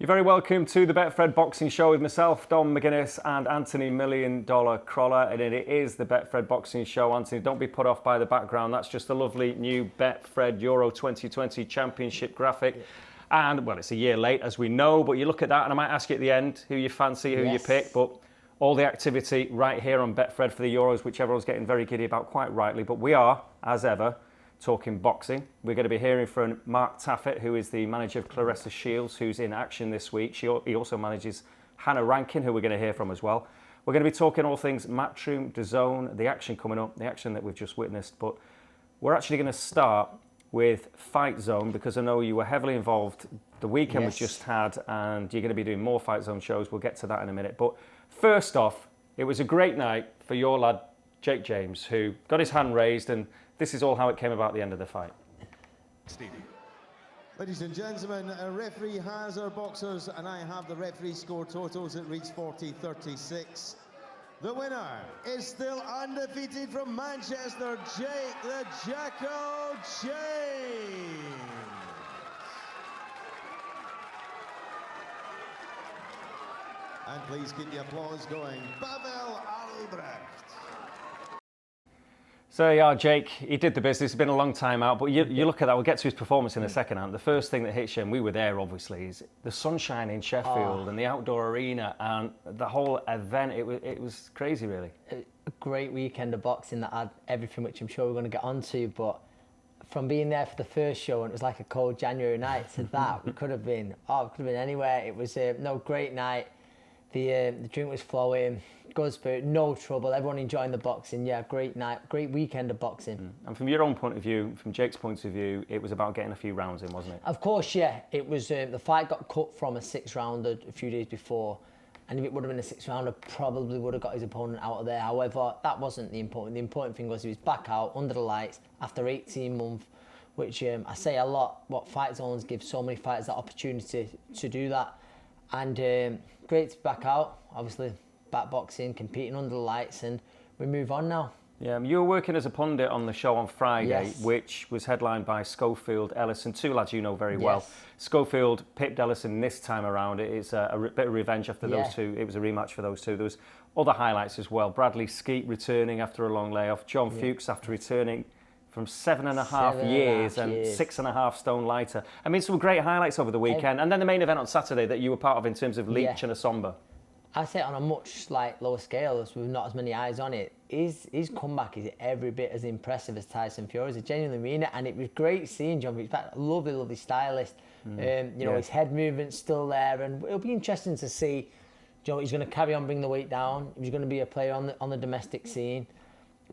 You're very welcome to the Betfred Boxing Show with myself, Dom McGuinness and Anthony $1 Million Crolla. And it is the Betfred Boxing Show. Anthony, don't be put off by the background. That's just a lovely new Betfred Euro 2020 Championship graphic. And, well, it's a year late, as we know, but you look at that, and I might ask you at the end who you fancy, who you pick. But all the activity right here on Betfred for the Euros, which everyone's getting very giddy about, quite rightly. But we are, as ever, talking boxing. We're going to be hearing from Mark Taffet, who is the manager of Claressa Shields, who's in action this week. He also manages Hannah Rankin, who we're going to hear from as well. We're going to be talking all things Matchroom, DAZN, the action coming up, the action that we've just witnessed. But we're actually going to start with FightZone, because I know you were heavily involved the weekend we just had, and you're going to be doing more FightZone shows. We'll get to that in a minute. But first off, it was a great night for your lad, Jake James, who got his hand raised, and this is all how it came about at the end of the fight. Ladies and gentlemen, a referee has our boxers, and I have the referee score totals. It reads 40-36. The winner is still undefeated from Manchester, Jake the Jackal James. And please keep the applause going. Pavel Albrecht. So yeah, Jake, he did the business. It's been a long time out, but you look at that. We'll get to his performance in a second. And the first thing that hits you, and we were there obviously, is the sunshine in Sheffield and the outdoor arena and the whole event. It was crazy, really. A great weekend of boxing that had everything, which I'm sure we're going to get onto. But from being there for the first show, and it was like a cold January night, to that, we could have been anywhere. It was great night. The drink was flowing, good spirit, no trouble, everyone enjoying the boxing. Yeah, great night, great weekend of boxing. And from your own point of view, from Jake's point of view, it was about getting a few rounds in, wasn't it? Of course, yeah. It was, the fight got cut from a 6-rounder a few days before, and if it would have been a 6-rounder, probably would have got his opponent out of there. However, that wasn't the important. The important thing was he was back out under the lights after 18 months, which I say a lot. What fight zones give so many fighters that opportunity to do that. And great to be back out, obviously back boxing, competing under the lights, and we move on now. Yeah, you were working as a pundit on the show on Friday, which was headlined by Schofield, Ellison, two lads you know very well. Schofield pipped Ellison this time around. It's a bit of revenge after those two. It was a rematch for those two. There was other highlights as well. Bradley Skeet returning after a long layoff. John Fuchs after returning from 7.5 years and 6.5 stone lighter. I mean, some great highlights over the weekend. And then the main event on Saturday that you were part of in terms of Leach and Asomba. I say it on a much lower scale, with not as many eyes on it. His comeback is every bit as impressive as Tyson Fury's. I genuinely mean it. And it was great seeing John Fuchs back. Lovely, lovely stylist. His head movement's still there. And it'll be interesting to see, he's going to carry on bringing the weight down. He's going to be a player on the domestic scene.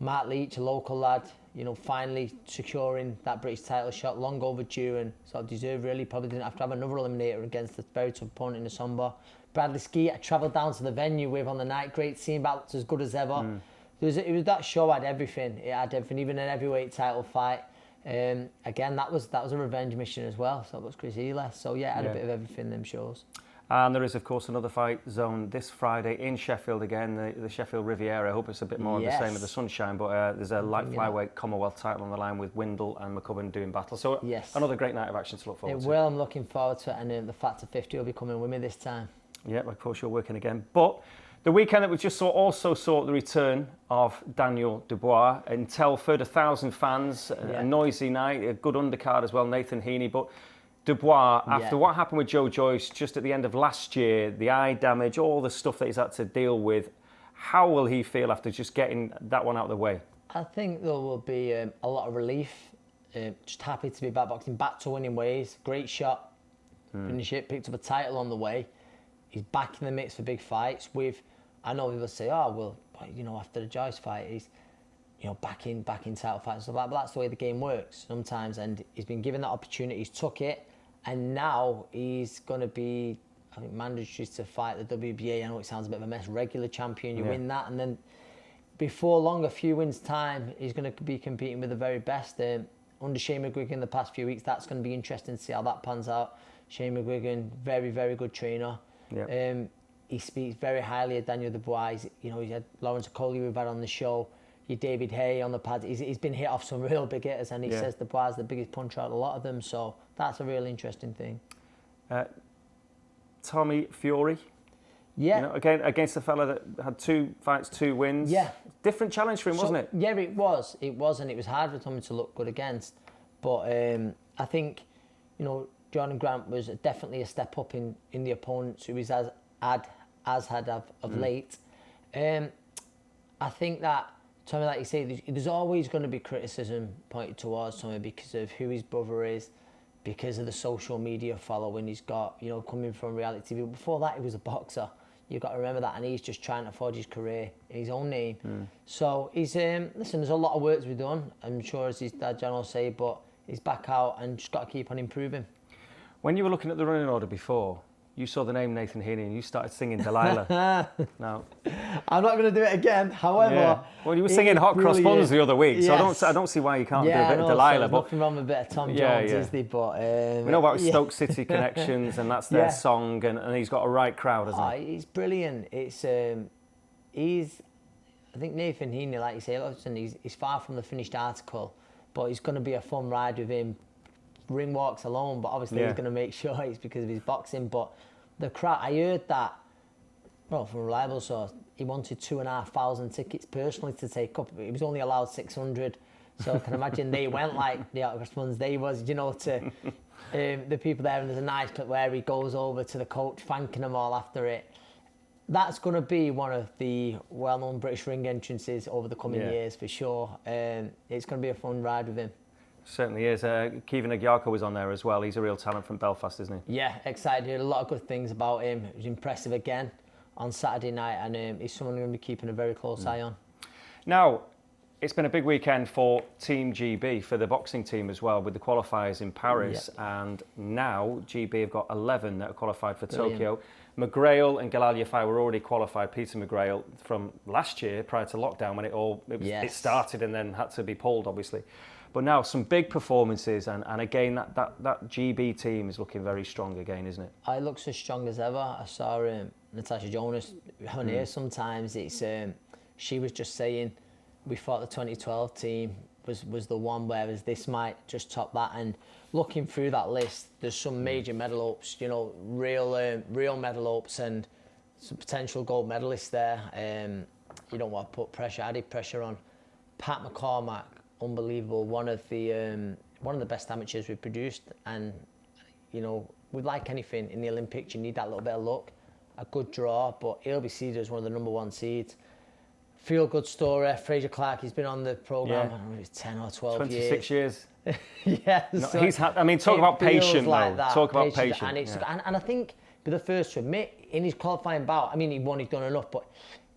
Mark Leach, a local lad, finally securing that British title shot, long overdue and sort of deserved, really. Probably didn't have to have another eliminator against the very tough opponent in Asomba. Bradley Skeet, I travelled down to the venue with on the night. Great seeing bouts as good as ever. It was that show had everything. It had everything, even an heavyweight title fight. Again, that was a revenge mission as well. So it was Chris Ela. So yeah, it had a bit of everything in them shows. And there is, of course, another fight zone this Friday in Sheffield again, the Sheffield Riviera. I hope it's a bit more of the same with the sunshine, but there's a light flyweight Commonwealth title on the line with Windle and McCubbin doing battle. So another great night of action to look forward to. It will. I'm looking forward to it, and the Factor 50 will be coming with me this time. Yeah, of course, you're working again. But the weekend that we just also saw the return of Daniel Dubois in Telford, 1,000 fans, a noisy night, a good undercard as well, Nathan Heaney. But Dubois, after what happened with Joe Joyce just at the end of last year, the eye damage, all the stuff that he's had to deal with, how will he feel after just getting that one out of the way? I think there will be a lot of relief. Just happy to be back boxing, back to winning ways. Great shot, finish it, picked up a title on the way. He's back in the mix for big fights. I know people say, after the Joyce fight, he's back in title fights and stuff like that. But that's the way the game works sometimes. And he's been given that opportunity, he's took it. And now he's going to be, I think, mandatory to fight the WBA. I know it sounds a bit of a mess. Regular champion, you win that. And then before long, a few wins' time, he's going to be competing with the very best. Under Shane McGuigan the past few weeks, that's going to be interesting to see how that pans out. Shane McGuigan, very, very good trainer. He speaks very highly of Daniel Dubois. He's had Lawrence Coley we've had on the show. Your David Hay on the pad. He's been hit off some real big hitters, and he says Dubois is the biggest puncher out of a lot of them. So that's a really interesting thing. Tommy Fury. Yeah. You know, again, against a fella that had 2 fights, 2 wins. Yeah. Different challenge for him, wasn't it? Yeah, it was. It was, and it was hard for Tommy to look good against. But I think, you know, Jordan Grant was definitely a step up in the opponents who he's had of late. I think that Tommy, like you say, there's always going to be criticism pointed towards Tommy because of who his brother is, because of the social media following he's got, you know, coming from reality TV. Before that, he was a boxer. You've got to remember that, and he's just trying to forge his career in his own name. So he's, listen, there's a lot of work to be done, I'm sure, as his dad John will say, but he's back out and just got to keep on improving. When you were looking at the running order before, you saw the name Nathan Heaney and you started singing Delilah. No. I'm not going to do it again, however... Yeah. Well, you were singing Hot Cross Buns the other week, so I don't see why you can't do a bit of Delilah. So nothing wrong with a bit of Tom Jones, is there? But, we know about Stoke City Connections, and that's their song, and he's got a right crowd, hasn't he? He's brilliant. It's I think Nathan Heaney, like you say, listen, he's far from the finished article, but it's going to be a fun ride with him. Ring walks alone, but obviously he's going to make sure it's because of his boxing. But the crowd, I heard that, well, from a reliable source, he wanted 2,500 tickets personally to take up. He was only allowed 600. So I can imagine they went like the Outcast ones they was, you know, to the people there. And there's a nice clip where he goes over to the coach, thanking them all after it. That's going to be one of the well-known British ring entrances over the coming years for sure. It's going to be a fun ride with him. Certainly is. Kevin Agyarko was on there as well. He's a real talent from Belfast, isn't he? Yeah, excited. Heard a lot of good things about him. He was impressive again on Saturday night, and he's someone we're going to be keeping a very close eye on. Now, it's been a big weekend for Team GB, for the boxing team as well, with the qualifiers in Paris. And now GB have got 11 that are qualified for Tokyo. McGrail and Galal Yafai were already qualified. Peter McGrail from last year, prior to lockdown, when it started and then had to be pulled, obviously. But now some big performances, and again that GB team is looking very strong again, isn't it? It looks as strong as ever. I saw Natasha Jonas on here sometimes. It's she was just saying we thought the 2012 team was the one, whereas this might just top that. And looking through that list, there's some major medal hopes, you know, real medal hopes, and some potential gold medalists there. You don't want to put added pressure on. Pat McCormack, unbelievable, one of the best amateurs we've produced, and you know, with like anything in the Olympics, you need that little bit of luck, a good draw, but he'll be seeded as one of the number 1 seeds. Feel good story. Fraser Clark, he's been on the programme, I don't know, 10 or 12 26 years. Yeah, no, so talk about patient like though. Talk about patient. And I think be the first to admit in his qualifying bout, I mean, he's done enough, but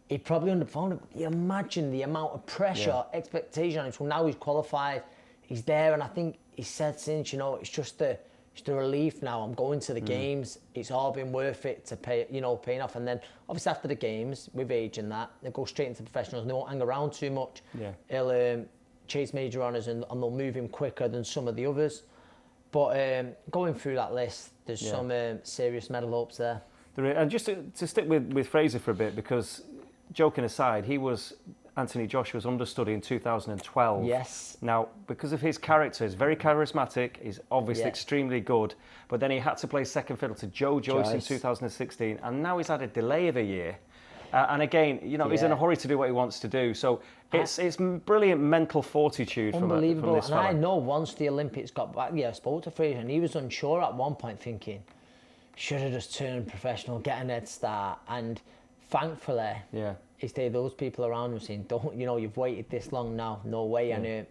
he probably underperformed. You imagine the amount of pressure, expectation on him. So now he's qualified, he's there, and I think he said since, you know, it's just a relief now. I'm going to the games. It's all been worth it to paying off. And then obviously after the games, with age and that, they go straight into professionals and they won't hang around too much. Yeah. He'll chase major honours and they'll move him quicker than some of the others. But going through that list, there's some serious medal hopes there. And just to stick with Fraser for a bit, because joking aside, he was Anthony Joshua's understudy in 2012. Yes. Now, because of his character, he's very charismatic, he's obviously extremely good, but then he had to play second fiddle to Joe Joyce in 2016, and now he's had a delay of a year. And again, you know, he's in a hurry to do what he wants to do. So it's brilliant mental fortitude from this fella. And I know once the Olympics got back, I spoke to Fraser, and he was unsure at one point, thinking, should have just turned professional, get an head start. And thankfully, it's those people around him saying, don't, you know, you've waited this long now, no way. And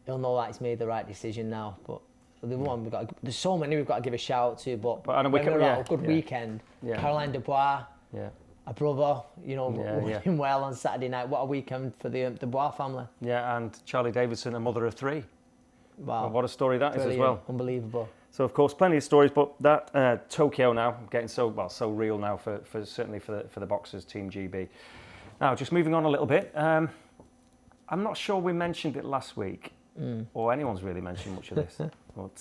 he'll know that he's made the right decision now. But the one there's so many we've got to give a shout out to. But a good weekend. Caroline Dubois, a brother, you know, running well on Saturday night. What a weekend for the Dubois family. Yeah, and Charlie Davidson, a mother of 3. Wow. What a story that is as well. Unbelievable. So of course, plenty of stories, but that Tokyo now getting so real now for certainly for the boxers, Team GB. Now, just moving on a little bit. I'm not sure we mentioned it last week, or anyone's really mentioned much of this. But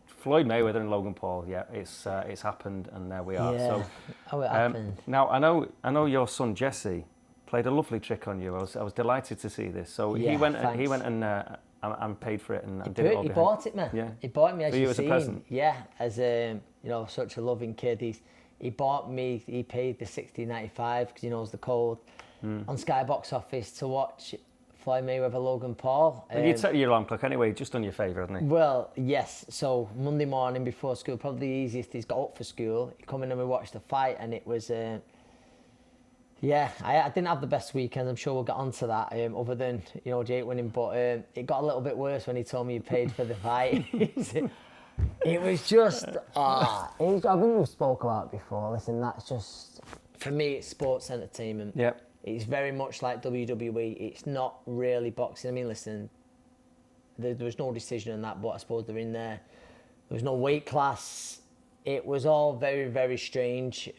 Floyd Mayweather and Logan Paul. Yeah, it's happened, and there we are. Yeah. So, it happened. Now I know your son Jesse played a lovely trick on you. I was delighted to see this. So he went and and paid for it and did it all He behind. bought it, man. Yeah. He bought me, as For you you've as a seen. present? Yeah, as such a loving kid. He bought me. He paid the $16.95 because he knows the code on Sky Box Office to watch Floyd Mayweather Logan Paul. And you'd set your alarm clock anyway, just done your favour, hadn't he? Well, yes. So Monday morning before school, probably the easiest. He's got up for school. He come in and we watched the fight, and it was. I didn't have the best weekend. I'm sure we'll get onto that. Other than Jake winning, but it got a little bit worse when he told me he paid for the fight. It was just I think we've spoke about it before. Listen, that's just for me. It's sports entertainment. Yeah. It's very much like WWE. It's not really boxing. I mean, listen, there was no decision on that, but I suppose they're in there. There was no weight class. It was all very, very strange.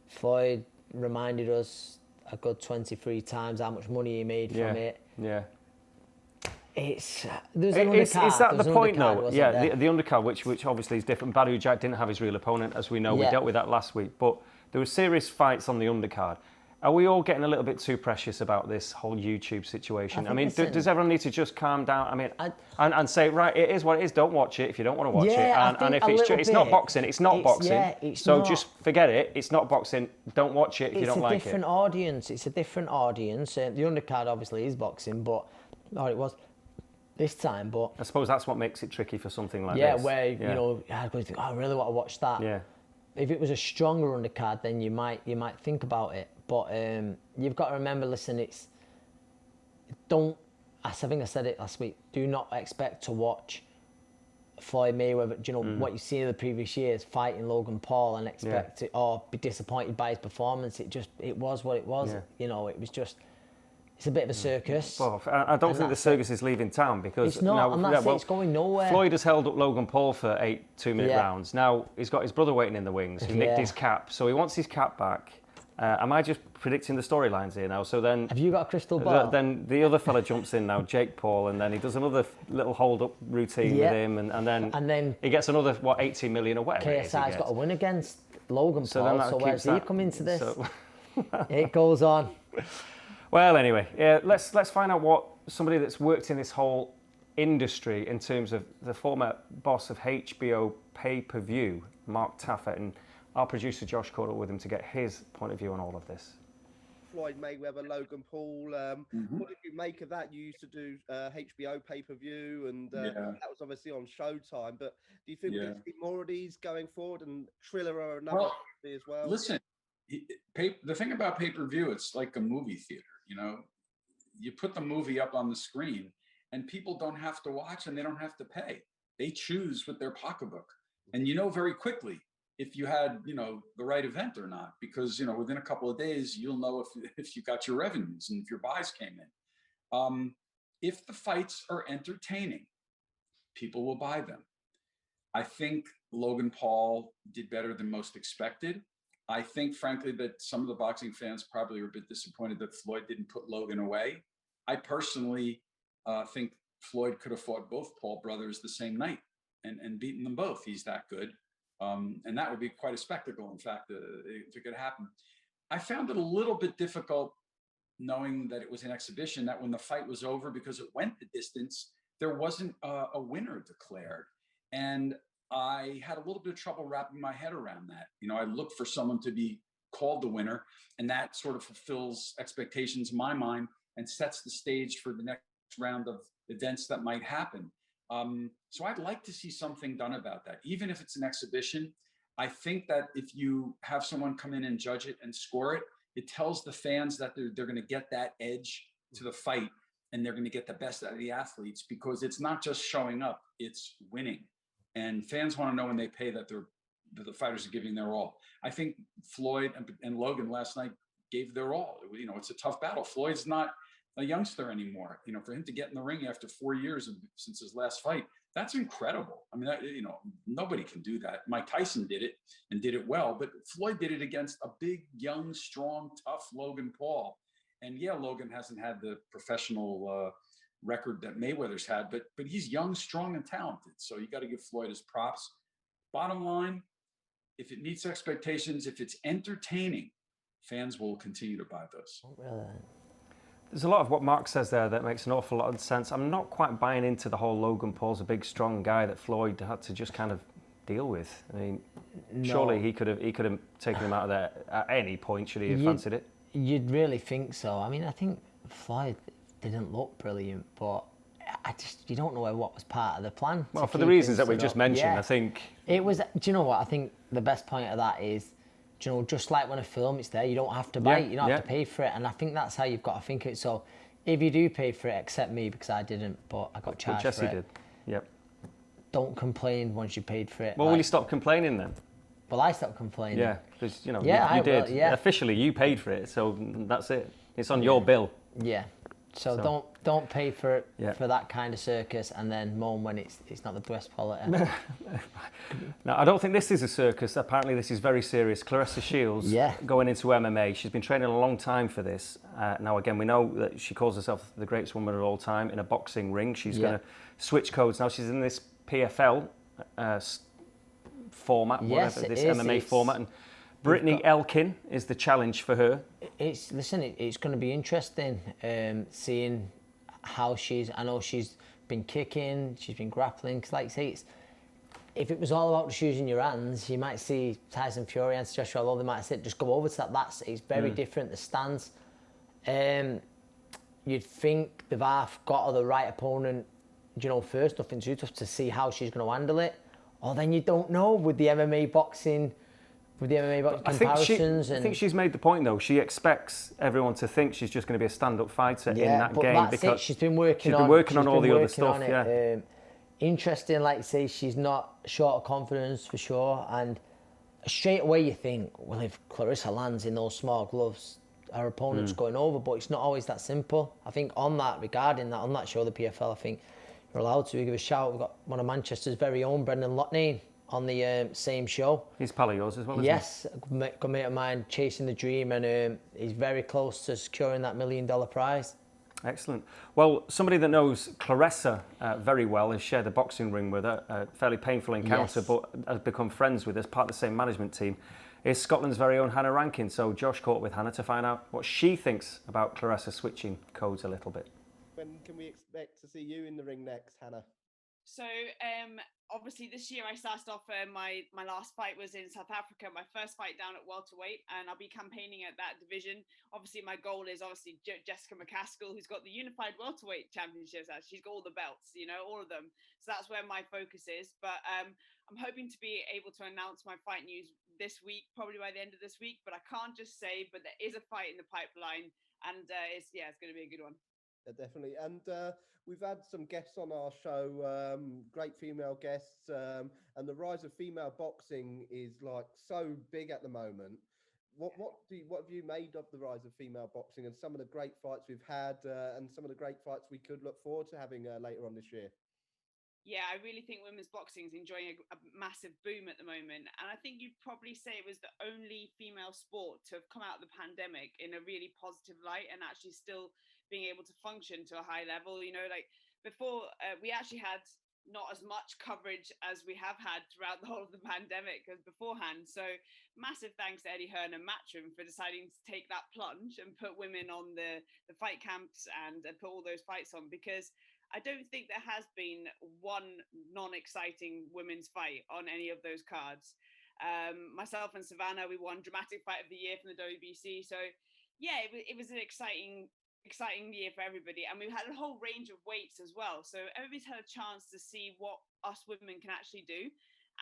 Floyd reminded us a good 23 times how much money he made from it. Yeah. There's an undercard. Is that the point though? Yeah, the undercard, which obviously is different. Badou Jack didn't have his real opponent, as we know. We dealt with that last week, but there were serious fights on the undercard. Are we all getting a little bit too precious about this whole YouTube situation? I mean, does everyone need to just calm down? I mean, and say, right, it is what it is. Don't watch it if you don't want to watch it. And if it's not boxing, it's not boxing. Yeah, so just forget it. It's not boxing. Don't watch it if you don't like it. It's a different audience. It's a different audience. The undercard obviously is boxing, but it was this time. But I suppose that's what makes it tricky for something like this. Yeah, where you're going to think, I really want to watch that. Yeah. If it was a stronger undercard, then you might think about it. But you've got to remember, listen, I think I said it last week, do not expect to watch Floyd Mayweather, what you've seen in the previous years, fighting Logan Paul and expect it, or be disappointed by his performance. It was what it was. Yeah. It was just, it's a bit of a circus. Well, I don't think the circus is leaving town because it's not, it's going nowhere. Floyd has held up Logan Paul for 8 2-minute rounds. Now he's got his brother waiting in the wings who nicked his cap, so he wants his cap back. Am I just predicting the storylines here now? So then, have you got a crystal ball? Then the other fella jumps in now, Jake Paul, and then he does another little hold-up routine with him, and then he gets another 18 million or whatever. KSI's got a win against Logan Paul. So where's he come into this? So it goes on. Well, anyway, let's find out what somebody that's worked in this whole industry in terms of the former boss of HBO pay-per-view, Mark Taffet, and our producer Josh caught up with him to get his point of view on all of this. Floyd Mayweather, Logan Paul. What did you make of that? You used to do HBO pay-per-view, and that was obviously on Showtime. But do you think we can see more of these going forward? And Triller or another as well? Listen, the thing about pay-per-view, it's like a movie theater. You put the movie up on the screen, and people don't have to watch, and they don't have to pay. They choose with their pocketbook, and very quickly if you had, the right event or not, because, within a couple of days, you'll know if you got your revenues and if your buys came in. If the fights are entertaining, people will buy them. I think Logan Paul did better than most expected. I think, frankly, that some of the boxing fans probably were a bit disappointed that Floyd didn't put Logan away. I personally think Floyd could have fought both Paul brothers the same night and beaten them both. He's that good. And that would be quite a spectacle, in fact, if it could happen. I found it a little bit difficult knowing that it was an exhibition, that when the fight was over, because it went the distance, there wasn't a winner declared. And I had a little bit of trouble wrapping my head around that. I look for someone to be called the winner, and that sort of fulfills expectations in my mind and sets the stage for the next round of events that might happen. So I'd like to see something done about that, even if it's an exhibition. I think that if you have someone come in and judge it and score it, it tells the fans that they're going to get that edge to the fight, and they're going to get the best out of the athletes, because it's not just showing up, it's winning. And fans want to know when they pay that the fighters are giving their all. I think Floyd and Logan last night gave their all. It's a tough battle. Floyd's not a youngster anymore. For him to get in the ring after 4 years since his last fight, that's incredible. I mean, nobody can do that. Mike Tyson did it and did it well, but Floyd did it against a big, young, strong, tough Logan Paul. And Logan hasn't had the professional record that Mayweather's had, but he's young, strong, and talented. So you got to give Floyd his props. Bottom line, if it meets expectations, if it's entertaining, fans will continue to buy those. There's a lot of what Mark says there that makes an awful lot of sense. I'm not quite buying into the whole Logan Paul's a big, strong guy that Floyd had to just kind of deal with. I mean, surely he could have taken him out of there at any point, should he have fancied it? You'd really think so. I mean, I think Floyd didn't look brilliant, but you don't know what was part of the plan. Well, for the reasons that we've just mentioned, I think... It was, do you know what? I think the best point of that is, do you know, just like when a film is there, you don't have to buy it, you don't have to pay for it. And I think that's how you've got to think of it. So if you do pay for it, accept me because I didn't, but I got charged for it. Jesse did, yep. Don't complain once you paid for it. Well, will you stop complaining then? Well, I stopped complaining. Yeah, because, you know, you did. Officially, you paid for it, so that's it. It's on your bill. Yeah. So don't pay for it for that kind of circus and then moan when it's not the best quality. Now, I don't think this is a circus. Apparently, this is very serious. Claressa Shields going into MMA. She's been training a long time for this. Now, again, we know that she calls herself the greatest woman of all time in a boxing ring. She's going to switch codes. Now, she's in this PFL format, whatever, this MMA format. And Brittany Elkin is the challenge for her. It's going to be interesting seeing how I know she's been kicking, she's been grappling. Because, like I say, if it was all about just using your hands, you might see Tyson Fury and Joshua, although they might say just go over to that. It's very different. The stance. You'd think they've half got the right opponent, you know, first, nothing too tough to see how she's going to handle it. Or then you don't know with the MMA boxing. With the MMA boxing comparisons. I think she's made the point, though. She expects everyone to think she's just going to be a stand-up fighter in that game. That's because she's been working on all the other stuff. Interesting, like you say, she's not short of confidence for sure. And straight away you think, well, if Claressa lands in those small gloves, her opponent's going over. But it's not always that simple. I think on that show, the PFL, I think you're allowed to give a shout. We've got one of Manchester's very own, Brendan Lotney, on the same show. He's pal of yours as well, isn't he? Yes, a good mate of mine, chasing the dream, and he's very close to securing that $1 million prize. Excellent. Well, somebody that knows Claressa very well, has shared a boxing ring with her, a fairly painful encounter, but has become friends with us, part of the same management team, is Scotland's very own Hannah Rankin. So Josh caught up with Hannah to find out what she thinks about Claressa switching codes a little bit. When can we expect to see you in the ring next, Hannah? So obviously this year I started off, my last fight was in South Africa, my first fight down at welterweight, and I'll be campaigning at that division. Obviously my goal is Jessica McCaskill, who's got the unified welterweight championships. She's got all the belts, you know, all of them. So that's where my focus is. But I'm hoping to be able to announce my fight news this week, probably by the end of this week. But I can't just say, but there is a fight in the pipeline, and it's going to be a good one. Definitely. And we've had some guests on our show, great female guests, and the rise of female boxing is like so big at the moment. What have you made of the rise of female boxing and some of the great fights we've had and some of the great fights we could look forward to having later on this year? Yeah, I really think women's boxing is enjoying a massive boom at the moment. And I think you'd probably say it was the only female sport to have come out of the pandemic in a really positive light and actually still being able to function to a high level. You know, like before, we actually had not as much coverage as we have had throughout the whole of the pandemic as beforehand. So massive thanks to Eddie Hearn and Matchroom for deciding to take that plunge and put women on the fight camps and put all those fights on, because I don't think there has been one non-exciting women's fight on any of those cards. Myself and Savannah, we won Dramatic Fight of the Year from the WBC. So yeah, it was an exciting year for everybody. And we've had a whole range of weights as well. So everybody's had a chance to see what us women can actually do.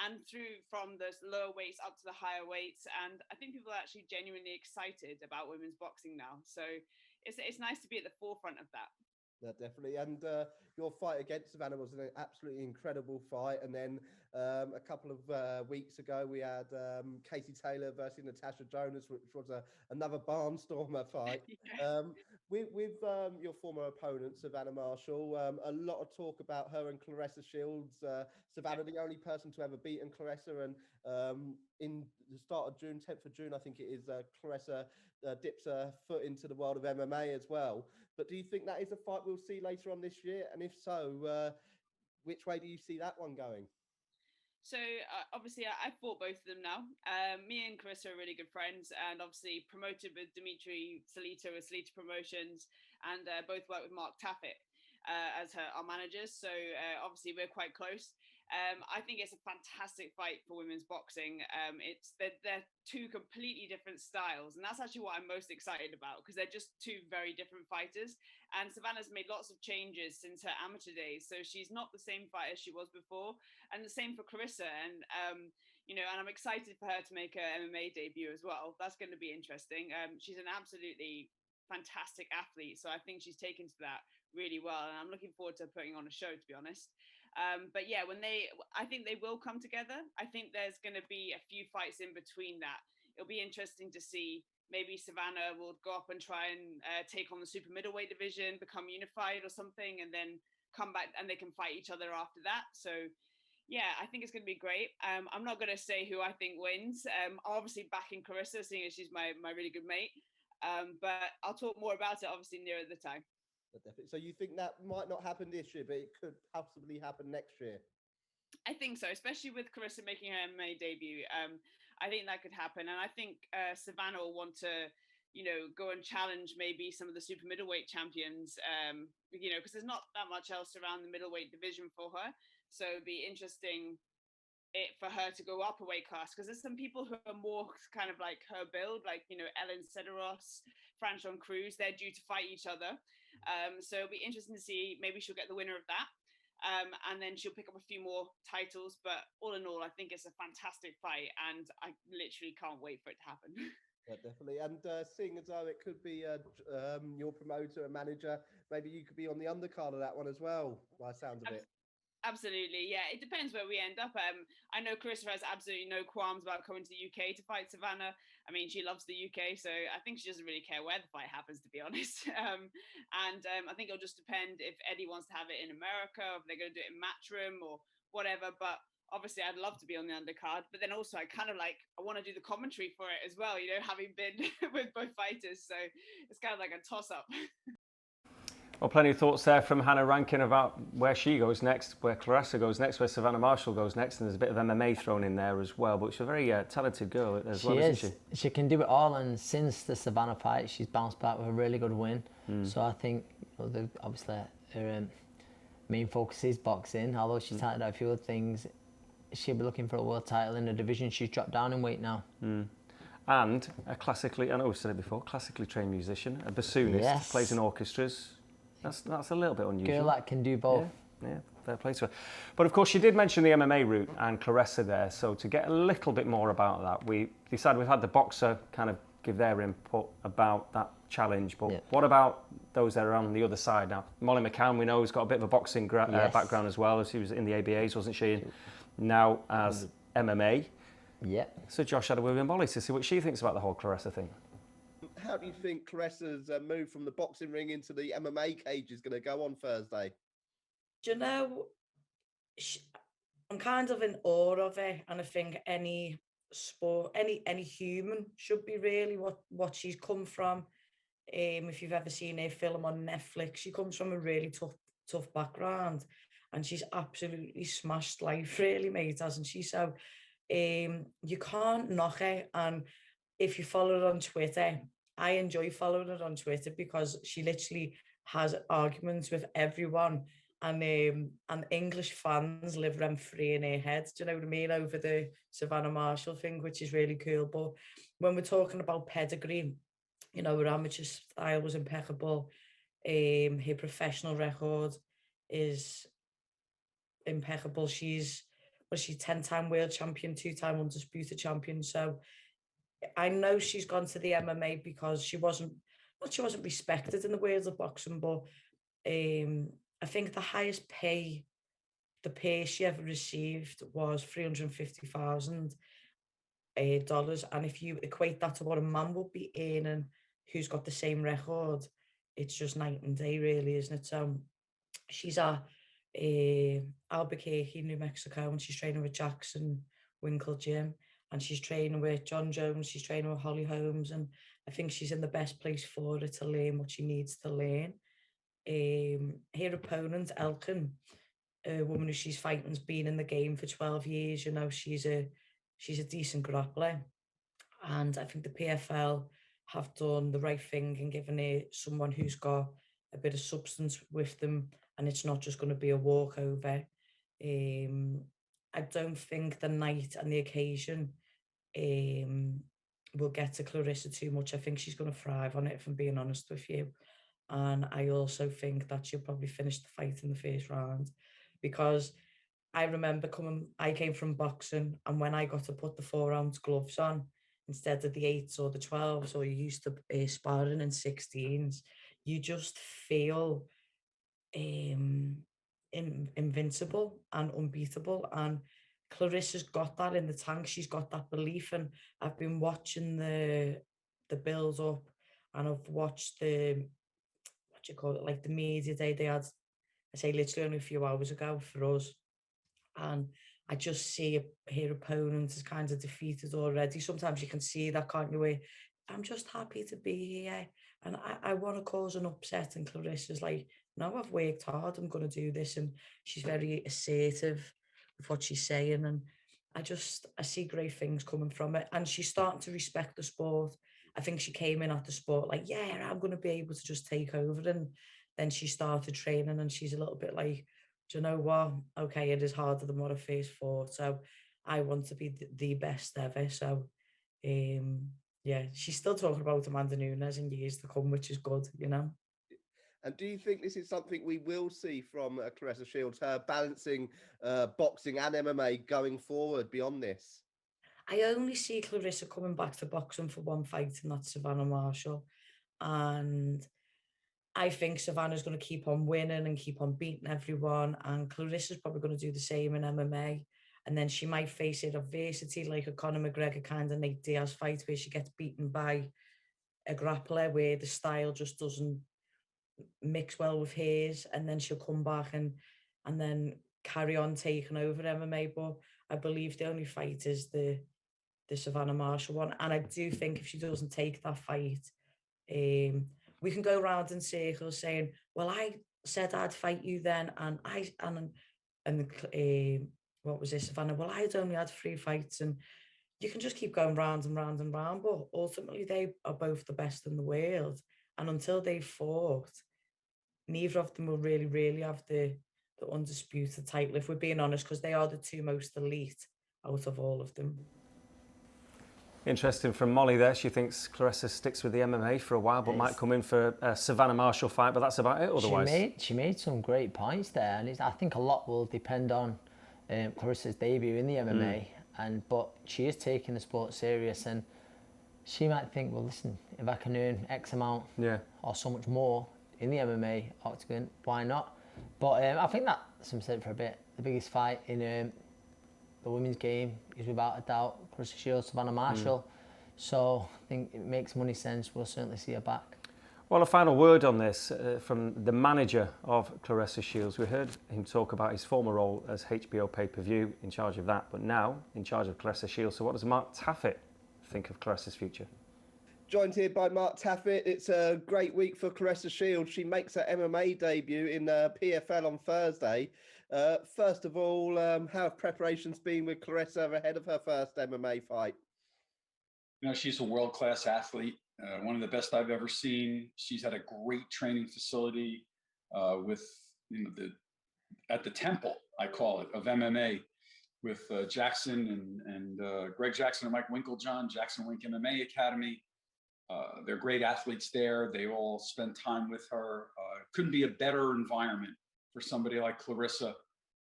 And through from the lower weights up to the higher weights. And I think people are actually genuinely excited about women's boxing now. So it's nice to be at the forefront of that. Yeah, definitely. And your fight against Savannah was an absolutely incredible fight. And then a couple of weeks ago, we had Katie Taylor versus Natasha Jonas, which was another barnstormer fight. Yeah. With your former opponent, Savannah Marshall, a lot of talk about her and Claressa Shields. Savannah, the only person to ever beaten Claressa. And in the start of June, 10th of June, I think it is, Claressa dips her foot into the world of MMA as well. But do you think that is a fight we'll see later on this year? And if so, which way do you see that one going? So obviously I fought both of them now. Me and Claressa are really good friends, and obviously promoted with Dimitri Salito with Salito Promotions. and both work with Mark Taffet as our managers. So obviously we're quite close. I think it's a fantastic fight for women's boxing. They're two completely different styles, and that's actually what I'm most excited about, because they're just two very different fighters. And Savannah's made lots of changes since her amateur days, so she's not the same fighter she was before, and the same for Claressa. And and I'm excited for her to make her MMA debut as well. That's going to be interesting. She's an absolutely fantastic athlete, so I think she's taken to that really well, and I'm looking forward to putting on a show, to be honest. But yeah, I think they will come together. I think there's going to be a few fights in between that. It'll be interesting to see. Maybe Savannah will go up and try and take on the super middleweight division, become unified or something, and then come back and they can fight each other after that. So yeah, I think it's going to be great. I'm not going to say who I think wins. Obviously backing Claressa, seeing as she's my really good mate. But I'll talk more about it obviously nearer the time. Definitely. So you think that might not happen this year, but it could possibly happen next year? I think so, especially with Claressa making her MMA debut. I think that could happen, and I think Savannah will want to, go and challenge maybe some of the super middleweight champions. Because there's not that much else around the middleweight division for her, so it'd be interesting for her to go up a weight class, because there's some people who are more kind of like her build, like Ellen Cederos, Franchon Cruz. They're due to fight each other. So it'll be interesting to see. Maybe she'll get the winner of that, and then she'll pick up a few more titles. But all in all, I think it's a fantastic fight, and I literally can't wait for it to happen. Yeah, definitely. And seeing as though it could be your promoter and manager, maybe you could be on the undercard of that one as well, by the sounds of it. Absolutely, yeah. It depends where we end up. I know Claressa has absolutely no qualms about coming to the UK to fight Savannah. I mean, she loves the UK, so I think she doesn't really care where the fight happens, to be honest. I think it'll just depend if Eddie wants to have it in America, or if they're going to do it in Matchroom or whatever. But obviously, I'd love to be on the undercard. But then also, I want to do the commentary for it as well, having been with both fighters. So it's kind of like a toss-up. Well, plenty of thoughts there from Hannah Rankin about where she goes next, where Claressa goes next, where Savannah Marshall goes next, and there's a bit of MMA thrown in there as well. But she's a very talented girl as well, isn't she? She can do it all, and since the Savannah fight, she's bounced back with a really good win. So I think, obviously, her main focus is boxing, although she's started out a few other things. She'll be looking for a world title in a division she's dropped down in weight now. And a classically, I know we've said it before, classically trained musician, a bassoonist, plays in orchestras. That's a little bit unusual. Girl that can do both. Yeah, fair play to her. But of course, she did mention the MMA route and Claressa there. So to get a little bit more about that, we decided we've had the boxer kind of give their input about that challenge. But what about those that are on the other side now? Molly McCann, we know, has got a bit of a boxing background as well. She was in the ABAs, wasn't she? Now as MMA. Yeah. So Josh had a word with Molly to see what she thinks about the whole Claressa thing. How do you think Claressa's move from the boxing ring into the MMA cage is going to go on Thursday? Do you know, I'm kind of in awe of it, and I think any sport, any human should be really what she's come from. If you've ever seen a film on Netflix, she comes from a really tough background, and she's absolutely smashed life, really, mate, hasn't she? So you can't knock it. And if you follow her on Twitter, I enjoy following her on Twitter because she literally has arguments with everyone, and English fans live rent-free in her head. Do you know what I mean? Over the Savannah Marshall thing, which is really cool. But when we're talking about pedigree, her amateur style was impeccable. Her professional record is impeccable. She's 10-time world champion, 2-time undisputed champion. So I know she's gone to the MMA because she wasn't respected in the world of boxing, but I think the highest pay she ever received was $350,000. And if you equate that to what a man would be earning who's got the same record, it's just night and day, really, isn't it? So she's at Albuquerque, New Mexico, and she's training with Jackson Winkle Gym. And she's training with John Jones, she's training with Holly Holmes, and I think she's in the best place for her to learn what she needs to learn. Her opponent, Elkin, a woman who she's fighting, has been in the game for 12 years. She's a decent grappler. And I think the PFL have done the right thing in giving her someone who's got a bit of substance with them, and it's not just going to be a walkover. I don't think the night and the occasion will get to Claressa too much. I think she's going to thrive on it, if I'm being honest with you. And I also think that she'll probably finish the fight in the first round, because I remember I came from boxing, and when I got to put the 4-ounce gloves on instead of the 8s or the 12s, or you used to sparring in 16s, you just feel invincible and unbeatable. And Claressa's got that in the tank. She's got that belief, and I've been watching the build up, and I've watched the, what do you call it, like the media day they had, I say literally only a few hours ago for us. And I just see her opponent is kind of defeated already. Sometimes you can see that, can't you? Where I'm just happy to be here, and I want to cause an upset. And Claressa's like, no, I've worked hard. I'm going to do this. And she's very assertive with what she's saying. And I see great things coming from it. And she's starting to respect the sport. I think she came in at the sport like, yeah, I'm going to be able to just take over. And then she started training, and she's a little bit like, do you know what? Okay, it is harder than what I first thought. So I want to be the best ever. So, yeah, she's still talking about Amanda Nunes in years to come, which is good, you know. And do you think this is something we will see from Claressa Shields, her balancing boxing and MMA going forward beyond this? I only see Claressa coming back to boxing for one fight, and that's Savannah Marshall. And I think Savannah's going to keep on winning and keep on beating everyone. And Claressa's probably going to do the same in MMA. And then she might face it adversity, like a Conor McGregor kind of Nate Diaz fight, where she gets beaten by a grappler where the style just doesn't mix well with hers. And then she'll come back and then carry on taking over MMA. But I believe the only fight is the Savannah Marshall one. And I do think if she doesn't take that fight, we can go round in circles saying, well, I said I'd fight you then, and what was this, Savannah? Well, I'd only had 3 fights, and you can just keep going round and round and round. But ultimately, they are both the best in the world, and until they've fought, neither of them will really have the undisputed title, if we're being honest, because they are the 2 most elite out of all of them. Interesting from Molly there. She thinks Claressa sticks with the MMA for a while, but might come in for a Savannah Marshall fight, but that's about it otherwise. She made some great points there, and I think a lot will depend on Claressa's debut in the MMA, but she is taking the sport serious, and she might think, well, listen, if I can earn X amount or so much more in the MMA octagon, why not? But I think that's some said for a bit. The biggest fight in the women's game is without a doubt Claressa Shields, Savannah Marshall. So I think it makes money sense. We'll certainly see her back. Well, a final word on this from the manager of Claressa Shields. We heard him talk about his former role as HBO pay-per-view, in charge of that, but now in charge of Claressa Shields. So what does Mark Taffet think of Claressa's future? Joined here by Mark Taffet. It's a great week for Claressa Shields. She makes her MMA debut in PFL on Thursday. First of all, how have preparations been with Claressa ahead of her first MMA fight? You know, she's a world-class athlete, one of the best I've ever seen. She's had a great training facility with, at the temple, I call it, of MMA, with Jackson and Greg Jackson and Mike Winklejohn, Jackson Wink MMA Academy. They're great athletes there. They all spend time with her. Couldn't be a better environment for somebody like Claressa,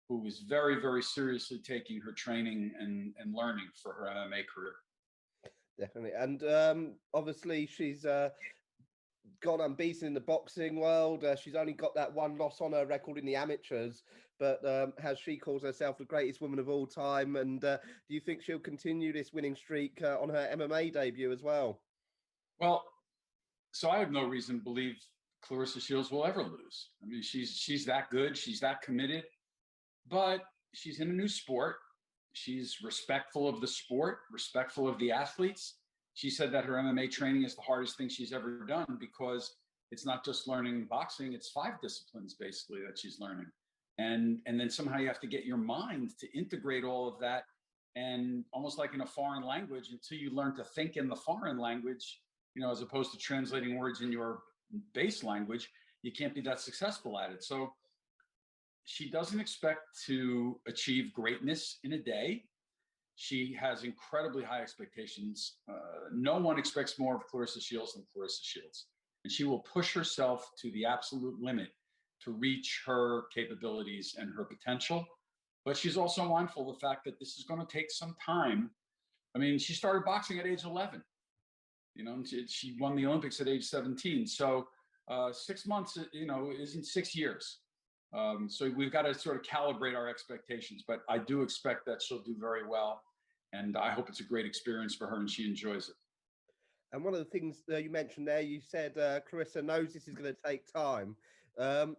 who is very, very seriously taking her training and learning for her MMA career. Definitely. And obviously she's gone unbeaten in the boxing world. She's only got that 1 loss on her record in the amateurs, but has she calls herself the greatest woman of all time? And do you think she'll continue this winning streak on her MMA debut as well? Well, so I have no reason to believe Claressa Shields will ever lose. I mean, she's that good. She's that committed, but she's in a new sport. She's respectful of the sport, respectful of the athletes. She said that her MMA training is the hardest thing she's ever done, because it's not just learning boxing, it's 5 disciplines basically that she's learning. And then somehow you have to get your mind to integrate all of that, and almost like in a foreign language, until you learn to think in the foreign language, as opposed to translating words in your base language, you can't be that successful at it. So she doesn't expect to achieve greatness in a day. She has incredibly high expectations. No one expects more of Claressa Shields than Claressa Shields. And she will push herself to the absolute limit to reach her capabilities and her potential. But she's also mindful of the fact that this is going to take some time. I mean, she started boxing at age 11. You know, she won the Olympics at age 17. So 6 months, you know, isn't 6 years. So we've got to sort of calibrate our expectations. But I do expect that she'll do very well. And I hope it's a great experience for her and she enjoys it. And one of the things you mentioned there, you said Claressa knows this is going to take time.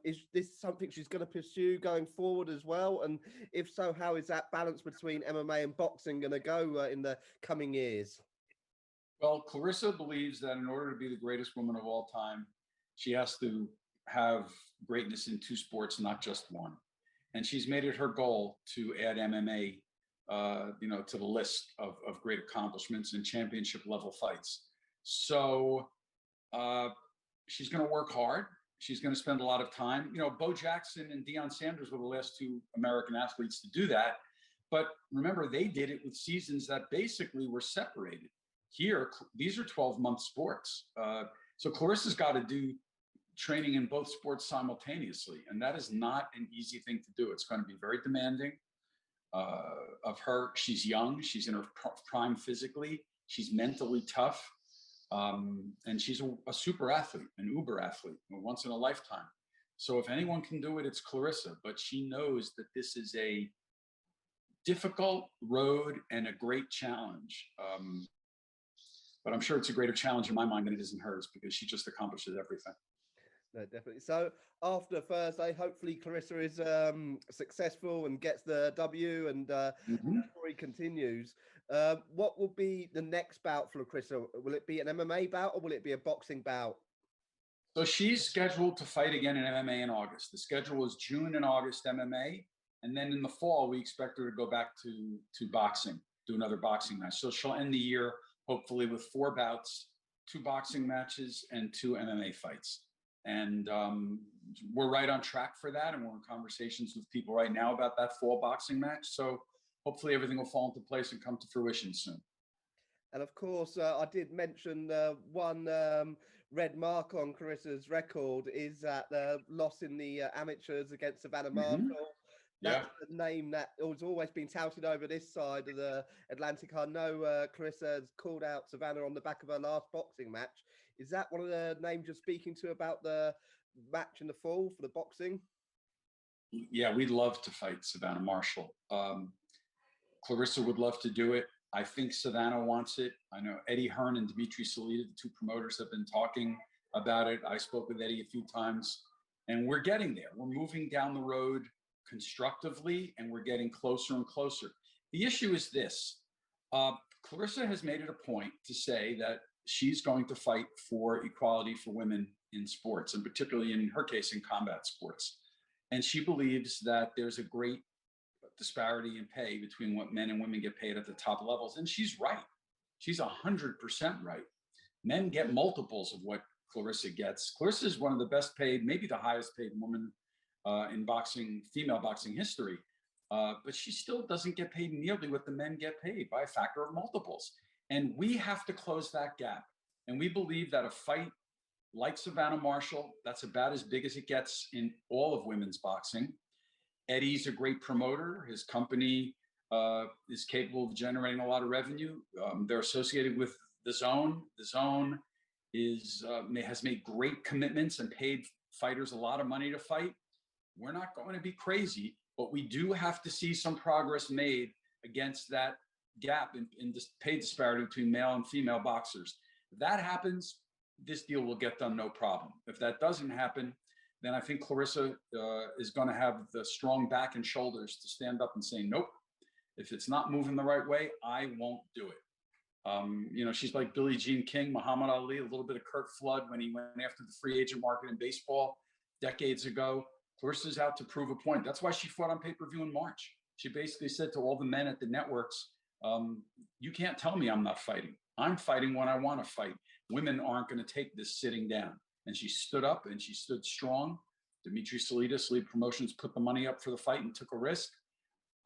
Is this something she's going to pursue going forward as well? And if so, how is that balance between MMA and boxing going to go in the coming years? Well, Claressa believes that in order to be the greatest woman of all time, she has to have greatness in 2 sports, not just one. And she's made it her goal to add MMA, you know, to the list of great accomplishments and championship level fights. So she's going to work hard. She's going to spend a lot of time. You know, Bo Jackson and Deion Sanders were the last 2 American athletes to do that. But remember, they did it with seasons that basically were separated. Here, these are 12-month sports. So Claressa's got to do training in both sports simultaneously. And that is not an easy thing to do. It's going to be very demanding of her. She's young. She's in her prime physically. She's mentally tough. And she's a super athlete, an uber athlete, once in a lifetime. So if anyone can do it, it's Claressa. But she knows that this is a difficult road and a great challenge. But I'm sure it's a greater challenge in my mind than it is in hers because she just accomplishes everything. No, definitely. So after Thursday, hopefully Claressa is successful and gets the W and the story continues. What will be the next bout for Claressa? Will it be an MMA bout or will it be a boxing bout? So she's scheduled to fight again in MMA in August. The schedule is June and August MMA. And then in the fall, we expect her to go back to boxing, do another boxing match. So she'll end the year hopefully with 4 bouts, 2 boxing matches and 2 MMA fights. And we're right on track for that. And we're in conversations with people right now about that fall boxing match. So hopefully everything will fall into place and come to fruition soon. And of course, I did mention one red mark on Claressa's record is that loss in the amateurs against Savannah Marshall. That's the name that has always been touted over this side of the Atlantic. I know Claressa has called out Savannah on the back of her last boxing match. Is that one of the names you're speaking to about the match in the fall for the boxing? Yeah, we'd love to fight Savannah Marshall. Claressa would love to do it. I think Savannah wants it. I know Eddie Hearn and Dimitri Salita, the 2 promoters, have been talking about it. I spoke with Eddie a few times, and we're getting there. We're moving down the road constructively, and we're getting closer and closer. The issue is this. Claressa has made it a point to say that she's going to fight for equality for women in sports, and particularly in her case in combat sports. And she believes that there's a great disparity in pay between what men and women get paid at the top levels. And she's right. She's 100% right. Men get multiples of what Claressa gets. Claressa is one of the best paid, maybe the highest paid woman in boxing, female boxing history. But she still doesn't get paid nearly what the men get paid by a factor of multiples. And we have to close that gap. And we believe that a fight like Savannah Marshall, that's about as big as it gets in all of women's boxing. Eddie's a great promoter. His company is capable of generating a lot of revenue. They're associated with DAZN. DAZN has made great commitments and paid fighters a lot of money to fight. We're not going to be crazy, but we do have to see some progress made against that gap in this pay disparity between male and female boxers. If that happens, this deal will get done no problem. If that doesn't happen, then I think Claressa is going to have the strong back and shoulders to stand up and say, nope, if it's not moving the right way, I won't do it. You know, she's like Billie Jean King, Muhammad Ali, a little bit of Curt Flood when he went after the free agent market in baseball decades ago. Claressa's out to prove a point. That's why she fought on pay-per-view in March. She basically said to all the men at the networks, you can't tell me I'm not fighting. I'm fighting when I want to fight. Women aren't going to take this sitting down. and she stood up and she stood strong. Dimitri Salidas, Lead Promotions, put the money up for the fight and took a risk.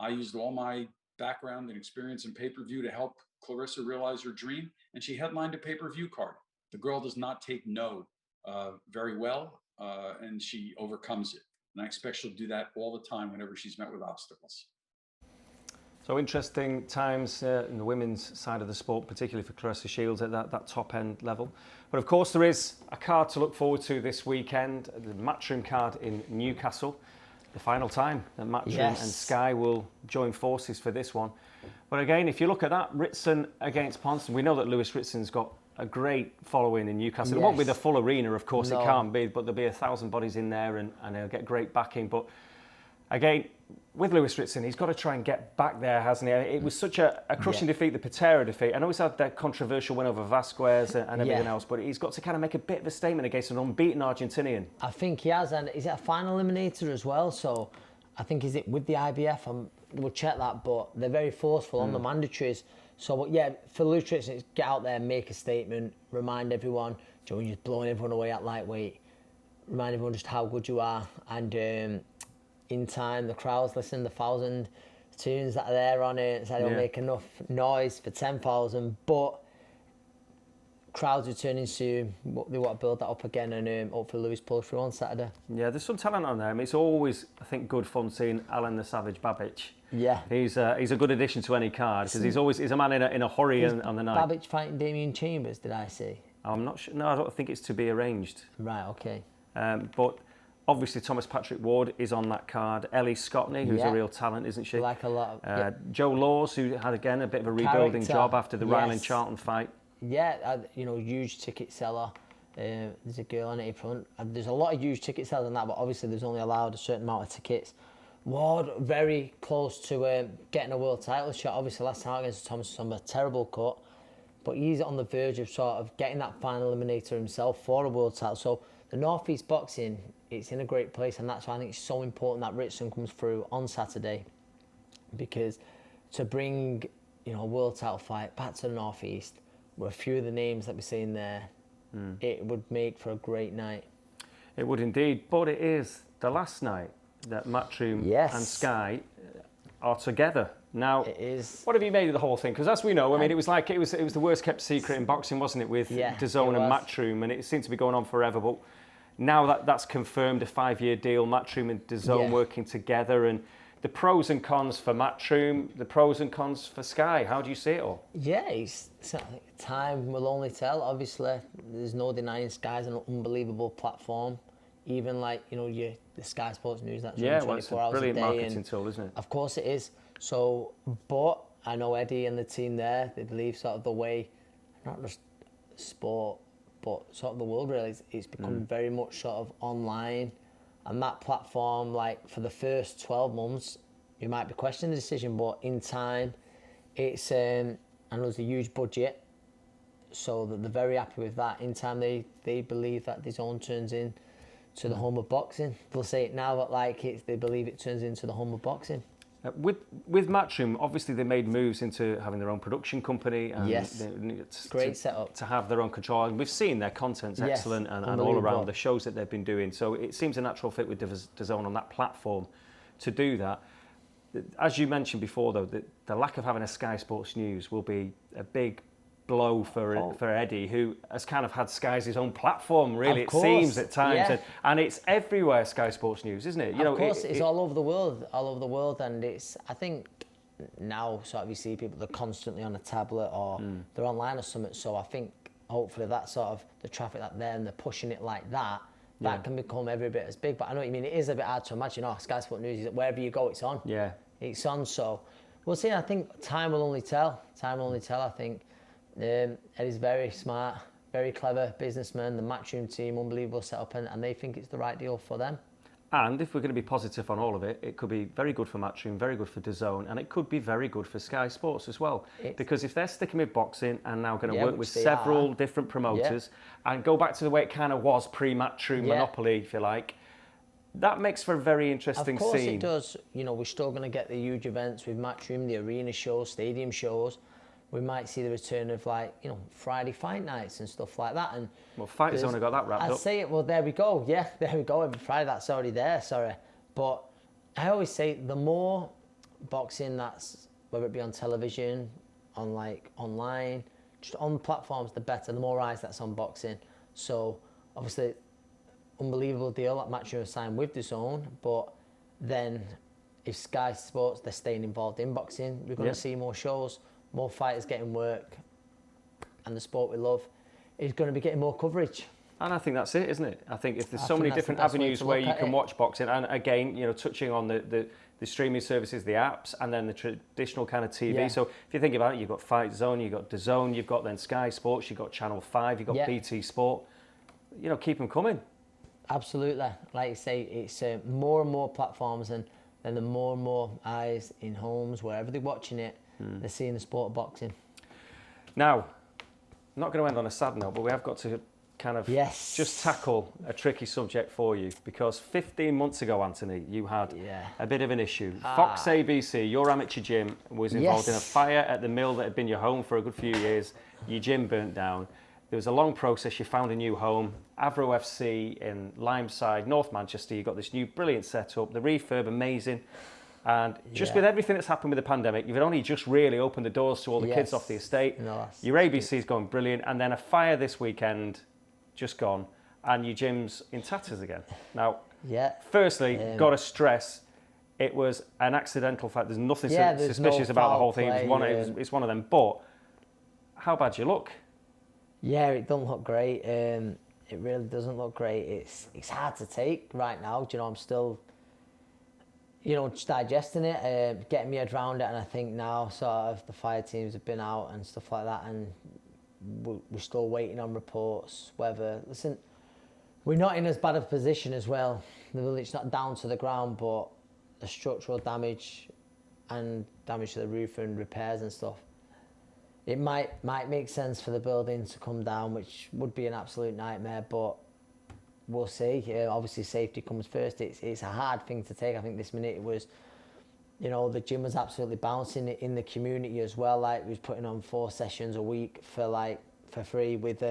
I used all my background and experience in pay-per-view to help Claressa realize her dream, and she headlined a pay-per-view card. The girl does not take no very well, and she overcomes it. And I expect she'll do that all the time whenever she's met with obstacles. So interesting times in the women's side of the sport, particularly for Claressa Shields at that top end level. But of course there is a card to look forward to this weekend, the Matchroom card in Newcastle. The final time that Matchroom and Sky will join forces for this one. But again, if you look at that, Ritson against Ponson, we know that Lewis Ritson's got a great following in Newcastle. It won't be the full arena, of course, it can't be, but there'll be 1,000 bodies in there and he'll get great backing. But again, with Lewis Ritson, he's got to try and get back there, hasn't he? It was such a crushing defeat, the Patera defeat. I know he's had that controversial win over Vasquez and everything else, but he's got to kind of make a bit of a statement against an unbeaten Argentinian. I think he has, and is it a final eliminator as well? So I think, is it with the IBF? We'll check that, but they're very forceful on the mandatories. So, but yeah, for Lewis Ritson, it's get out there, make a statement, remind everyone, when you're blowing everyone away at lightweight, remind everyone just how good you are, and in time, the crowds listen, the 1,000 tunes that are there on it, so they'll make enough noise for 10,000, but crowds returning soon, they want to build that up again, and hopefully Lewis pulls through on Saturday. Yeah, there's some talent on there. I mean, it's always, I think, good fun seeing Alan the Savage Babbage. Yeah. He's a good addition to any card, because he's a man in a hurry on the night. Babbage fighting Damian Chambers, did I see? I'm not sure. No, I don't think it's to be arranged. Right, okay. But obviously, Thomas Patrick Ward is on that card. Ellie Scotney, who's a real talent, isn't she? Like a lot of... Joe Laws, who had, again, a bit of a rebuilding job after the Ryland Charlton fight. Yeah, huge ticket seller. There's a girl on it in front. There's a lot of huge ticket sellers on that, but obviously there's only allowed a certain amount of tickets. Ward, very close to getting a world title shot. Obviously, last time against Thomas was on a terrible cut, but he's on the verge of sort of getting that final eliminator himself for a world title. So the North East boxing, it's in a great place, and that's why I think it's so important that Ritson comes through on Saturday, because to bring a world title fight back to the North East with a few of the names that we're seeing there, it would make for a great night. It would indeed, but it is the last night that Matchroom and Sky are together. Now, it is. What have you made of the whole thing? Because as we know, I mean, it was the worst kept secret in boxing, wasn't it, with DAZN and Matchroom, and it seemed to be going on forever. But now that's confirmed, a 5-year deal, Matchroom and DAZN working together, and the pros and cons for Matchroom, the pros and cons for Sky. How do you see it all? Yeah, time will only tell. Obviously, there's no denying Sky's an unbelievable platform. Even the Sky Sports News, that's 24 hours a day. Brilliant marketing tool, isn't it? Of course it is. So, but I know Eddie and the team there, they believe sort of the way, not just sport, but sort of the world really, it's become very much sort of online. And that platform, for the first 12 months, you might be questioning the decision, but in time, it's, I know there's a huge budget, so that they're very happy with that. In time, they believe that DAZN turns in to the home of boxing. They'll say it now, but they believe it turns into the home of boxing. With Matchroom, obviously they made moves into having their own production company. And great setup. To have their own control. And we've seen their content's excellent and all around the shows that they've been doing. So it seems a natural fit with DAZN on that platform to do that. As you mentioned before, though, the lack of having a Sky Sports News will be a big blow for Eddie, who has kind of had Sky as his own platform, really, it seems at times. And it's everywhere, Sky Sports News, isn't it? Of course, it's all over the world, and it's, I think, now sort of you see people, they're constantly on a tablet or they're online or something, so I think hopefully that sort of, the traffic that they're pushing it like that, that can become every bit as big. But I know what you mean, it is a bit hard to imagine, Sky Sports News, wherever you go, it's on. Yeah. It's on, so we'll see. I think time will only tell. I think. Eddie's very smart, very clever businessman. The Matchroom team, unbelievable setup, and they think it's the right deal for them. And if we're going to be positive on all of it, it could be very good for Matchroom, very good for DAZN, and it could be very good for Sky Sports as well. Because if they're sticking with boxing and now going to work with several different promoters and go back to the way it kind of was pre-Matchroom monopoly, if you like, that makes for a very interesting scene. Of course it does. We're still going to get the huge events with Matchroom, the arena shows, stadium shows. we might see the return of like, you know, Friday fight nights and stuff like that. And well, FightZone have got that wrapped up. I'd say it. Well, there we go. Yeah, there we go. Every Friday, that's already there. Sorry, but I always say the more boxing that's, whether it be on television, on like online, just on platforms, the better. The more eyes that's on boxing. So obviously, unbelievable deal that Matchroom signed with DAZN, but then if Sky Sports, they're staying involved in boxing, we're going to see more shows, more fighters getting work, and the sport we love is going to be getting more coverage. And I think that's it, isn't it? I think if there's so many different avenues where you can watch boxing, and again, you know, touching on the streaming services, the apps, and then the traditional kind of TV. Yeah. So if you think about it, you've got FightZone, you've got DAZN, you've got then Sky Sports, you've got Channel 5, you've got BT Sport. You know, keep them coming. Absolutely. Like you say, it's more and more platforms, and then the more and more eyes in homes, wherever they're watching it, they're seeing the sport of boxing. Now, I'm not going to end on a sad note, but we have got to kind of just tackle a tricky subject for you, because 15 months ago, Anthony, you had a bit of an issue. Fox ABC, your amateur gym, was involved in a fire at the mill that had been your home for a good few years. Your gym burnt down. There was a long process. You found a new home, Avro FC in Limeside, North Manchester. You got this new brilliant setup, the refurb, amazing. And just with everything that's happened with the pandemic, you've only just really opened the doors to all the kids off the estate. Your ABC's going brilliant. And then a fire this weekend, just gone, and your gym's in tatters again. Now, firstly, got to stress, it was an accidental fact. There's nothing suspicious about the whole thing. It's one of them. But how bad do you look? Yeah, it doesn't look great. It really doesn't look great. It's hard to take right now. Do you know, I'm still, you know, just digesting it, getting my head around it. And I think now sort of the fire teams have been out and stuff like that, and we're still waiting on reports whether, listen, we're not in as bad a position as well. It's not down to the ground, but the structural damage and damage to the roof and repairs and stuff, it might make sense for the building to come down, which would be an absolute nightmare, but we'll see. Obviously, safety comes first. It's a hard thing to take. I think this minute it was, you know, the gym was absolutely bouncing in the community as well. Like, we was putting on 4 sessions a week for free with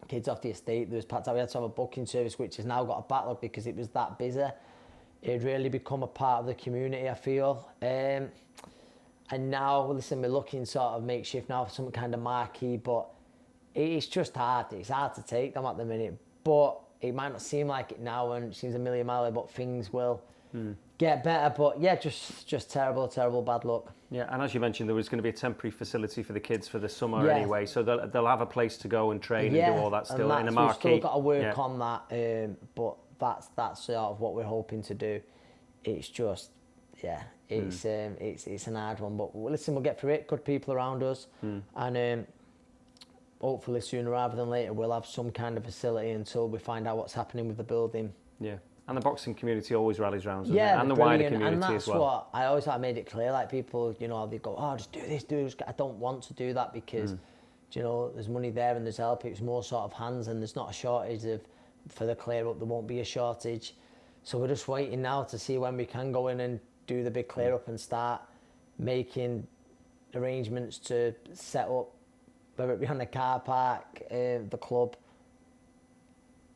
kids off the estate. There was packed out. We had to have a booking service, which has now got a backlog because it was that busy. It had really become a part of the community, I feel. And now, listen, we're looking sort of makeshift now for some kind of marquee, but it's just hard. It's hard to take them at the minute. But it might not seem like it now, and it seems a million miles away, but things will get better. But yeah, just terrible bad luck. Yeah, and as you mentioned, there was going to be a temporary facility for the kids for the summer anyway, so they'll have a place to go and train and do all that still in a marquee. We've still got to work on that, but that's sort of what we're hoping to do. It's just, it's an hard one, but listen, we'll get through it. Good people around us, and hopefully sooner rather than later we'll have some kind of facility until we find out what's happening with the building. Yeah. And the boxing community always rallies around, doesn't it? And the wider community as well. And that's what I always made it clear. Like, people, you know, they go, oh, just do this. I don't want to do that because, you know, there's money there and there's help. It's more sort of hands, and there's not a shortage for the clear up. There won't be a shortage. So we're just waiting now to see when we can go in and do the big clear up and start making arrangements to set up, whether it be on the car park, the club,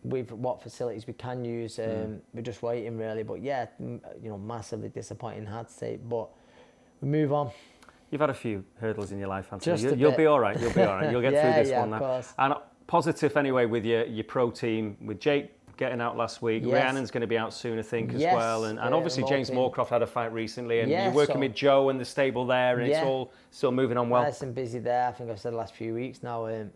with what facilities we can use. We're just waiting really, but yeah, you know, massively disappointing, hard to say, but we move on. You've had a few hurdles in your life, Anthony. You'll be all right. You'll get through this one now. Course. And positive anyway with your pro team, with Jake getting out last week. Rhiannon's going to be out soon, I think, as well. And obviously James Moorcroft had a fight recently, and you're working with Joe and the stable there, and it's all still moving on well. I've been busy there. I think I've said the last few weeks now. And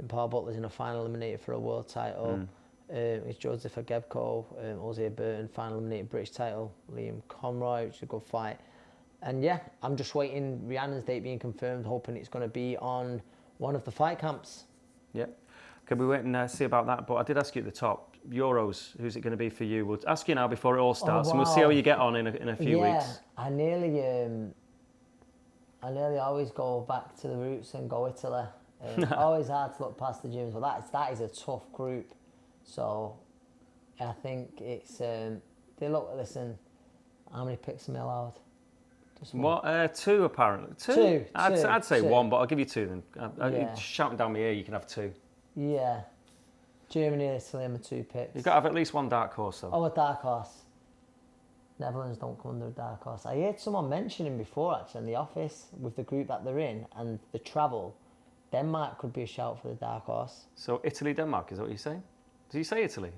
Paul Butler's in a final eliminated for a world title. It's Joseph Agebko, Ozzy Burton, final eliminated British title, Liam Conroy, which is a good fight. And yeah, I'm just waiting, Rhiannon's date being confirmed, hoping it's going to be on one of the fight camps. Yeah. Can we wait and see about that? But I did ask you at the top, Euros, who's it going to be for you? We'll ask you now before it all starts, and we'll see how you get on in a few weeks. I nearly always go back to the roots and go Italy. Always hard to look past the gyms, but that is a tough group. So I think it's, listen, how many picks am I allowed? What? Two apparently. Two. I'd say two. one, but I'll give you two then. Yeah. Shouting down my ear, you can have two. Yeah. Germany and Italy are my two picks. You've got to have at least one dark horse though. Oh, a dark horse. Netherlands don't come under a dark horse. I heard someone mentioning before actually in the office with the group that they're in and the travel. Denmark could be a shout for the dark horse. So Italy, Denmark, is that what you're saying? Did you say Italy?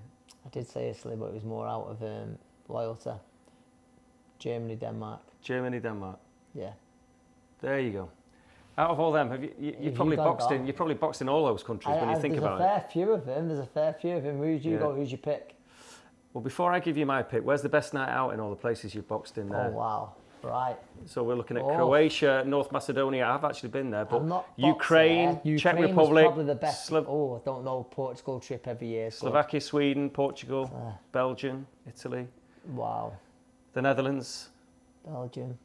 I did say Italy, but it was more out of loyalty. Germany, Denmark. Germany, Denmark. Yeah. There you go. Out of all them, have you probably boxed in? You probably boxed in all those countries when you think about it. There's a fair few of them. Who'd you go? Who'd you pick? Well, before I give you my pick, where's the best night out in all the places you've boxed in there? Oh wow! Right. So we're looking at Croatia, North Macedonia. I've actually been there, but Ukraine, Czech was Republic, probably the best. I don't know. Portugal trip every year. Slovakia, Sweden, Portugal, Belgium, Italy. Wow. The Netherlands. Belgium.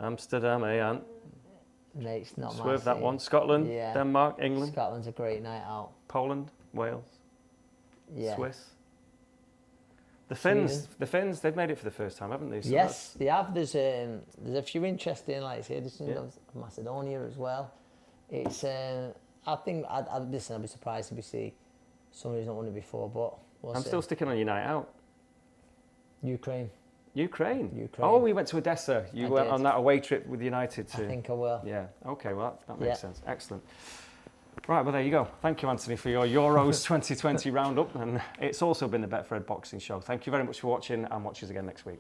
Amsterdam, Ant. Mate, it's not my Swerve that one. Scotland, Denmark, England. Scotland's a great night out. Poland, Wales, Swiss. The Finns, they've made it for the first time, haven't they? So yes, they have. There's a few interesting, like I said, there's Macedonia as well. It's, I think, I'd be surprised if we see someone who's not won it before, but I'm still sticking on your night out. Ukraine. Oh, we went to Odessa. You went on that away trip with United too. I think I will. Yeah. Okay. Well, that makes sense. Excellent. Right. Well, there you go. Thank you, Anthony, for your Euros 2020 roundup, and it's also been the Betfred Boxing Show. Thank you very much for watching, and watch us again next week.